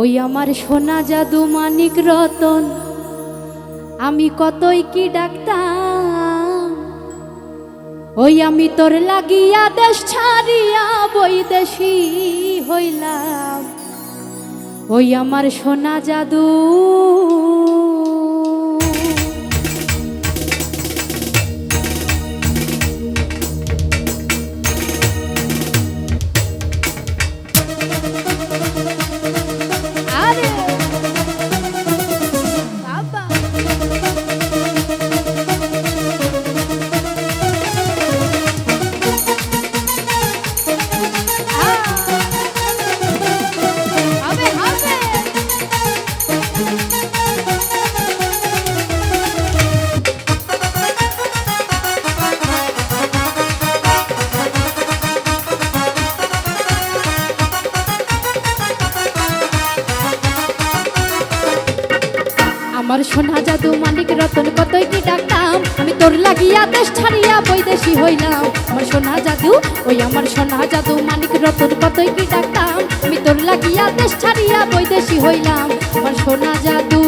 ওই আমার সোনা জাদু মানিক রতন, আমি কতই কি ডাকতাম। ওই আমি তোর লাগিয়া দেশ ছাড়িয়া বৈদেশী হইলাম। ওই আমার সোনা জাদু আমার সোনা জাদু মানিক রতন কতই কি ডাকতাম। আমি তোর লাগিয়া দেশ ছাড়িয়া বৈদেশী হইলাম। আমার সোনা জাদু, ওই আমার সোনা জাদু মানিক রতন কতই কি ডাকতাম। আমি তোর লাগিয়া দেশ ছাড়িয়া বৈদেশী হইলাম। আমার সোনা জাদু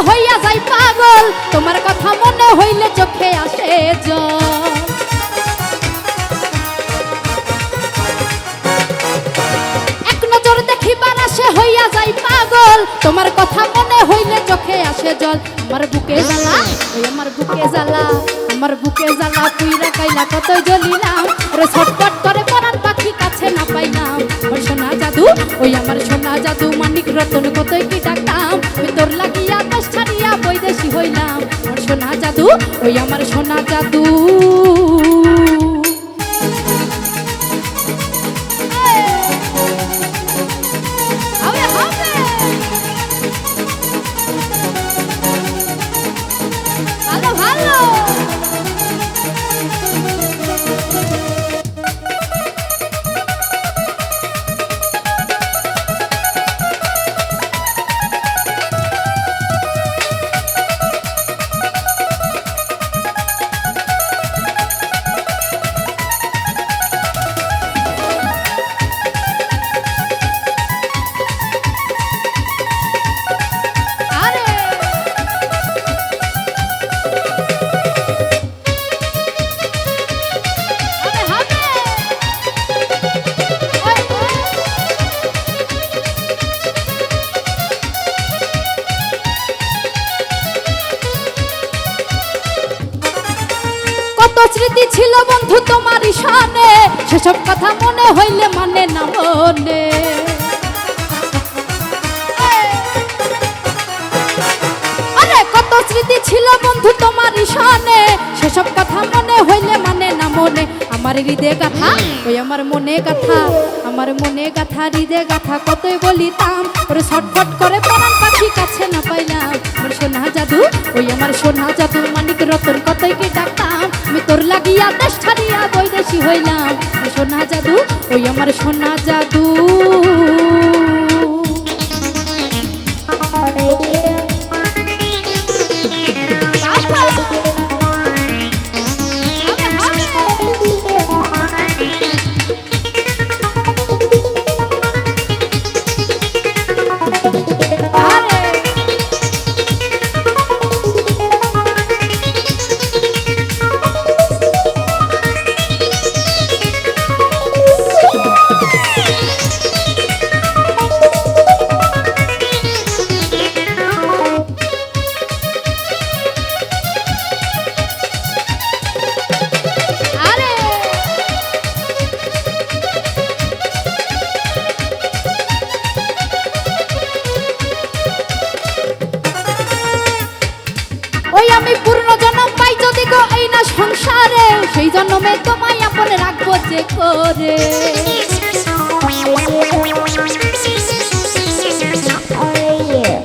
হইয়া যাই পাগল, তোমার কথা মনে হইলে চোখে আসে জল। এক নজর দেখিবার আসে হইয়া যাই পাগল, তোমার কথা মনে হইলে চোখে আসে জল। আমার বুকে জ্বালা, ওই আমার বুকে জ্বালা, আমার বুকে জ্বালা পুইরা কাইলা কতই জ্বলিলাম। ওরে ছটফট করে পরাণ পাখি কাছে না পাইলাম। আমার সোনা জাদু, ওই আমার সোনা জাদু মানিক রতন কতই কি ডাকতাম। আমি তোর লাগিয়া দেশ ছাড়িয়া বৈদেশী হইলাম। আমার সোনা জাদু, ওই আমার সোনা জাদু স্মৃতি ছিল বন্ধু তোমার শানে, সেসব কথা মনে হইলে মানে না মনে। আরে কত স্মৃতি ছিল বন্ধু তোমার শানে, সেসব কথা মনে হইলে মানে না মনে। আমার হৃদয় গাথা, ওই আমার মনে গাথা, আমার মনে গাথা হৃদয় গাথা কতই বলিতাম। ওরে ছটফট করে পরাণ পাখি কাছে না পাইলাম। আমার সোনা জাদু, ওই আমার সোনা জাদু মানিক রতন কতই কি ডাকতাম। আমি তোর লাগিয়া দেশ ছাড়িয়া বৈদেশী হইলাম। সোনা জাদু, ওই আমার সোনা জাদু জন্মে তোমায় আপন রাখবো যে করে।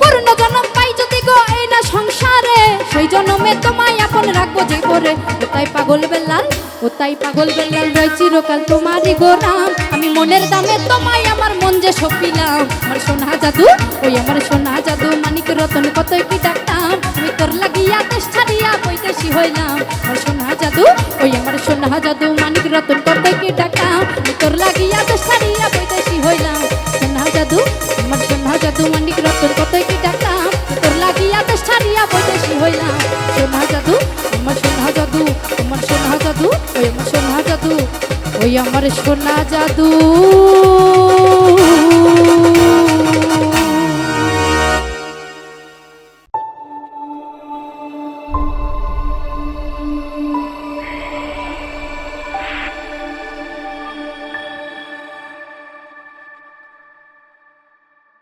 পূর্ণ জন্ম পাই যদি গো এই না সংসারে, সেই জন্মে তোমায় আপন রাখবো যে করে। ওতাই পাগল বেলাল, ওতাই পাগল বেলাল রয় চিরকাল তোমারই গোলাম। আমি মনের দামে তোমায় আমার মন যে সপিলাম। আমার সোনা জাদু, ওই আমার সোনা জাদু, মানিক রতন কতই কি ডাকতাম। আমি তোর লাগিয়া দেশ ছাড়িয়া বৈদেশি হইলাম। আমার সোনা জাদু, ওই আমার সোনা জাদু, মানিক রতন কতই কি ডাকতাম। আমি তোর লাগিয়া দেশ ছাড়িয়া বৈদেশি হইলাম। সোনা জাদু, আমার সোনা জাদু, মানিক রতন কতই কি ডাকতাম। তোর লাগিয়া দেশ ছাড়িয়া বৈদেশি হইলাম। সোনা জাদু, আমার সোনা জাদু, আমার সোনা জাদু, ওই আমার সোনা জাদু, ওই আমার সোনা জাদু।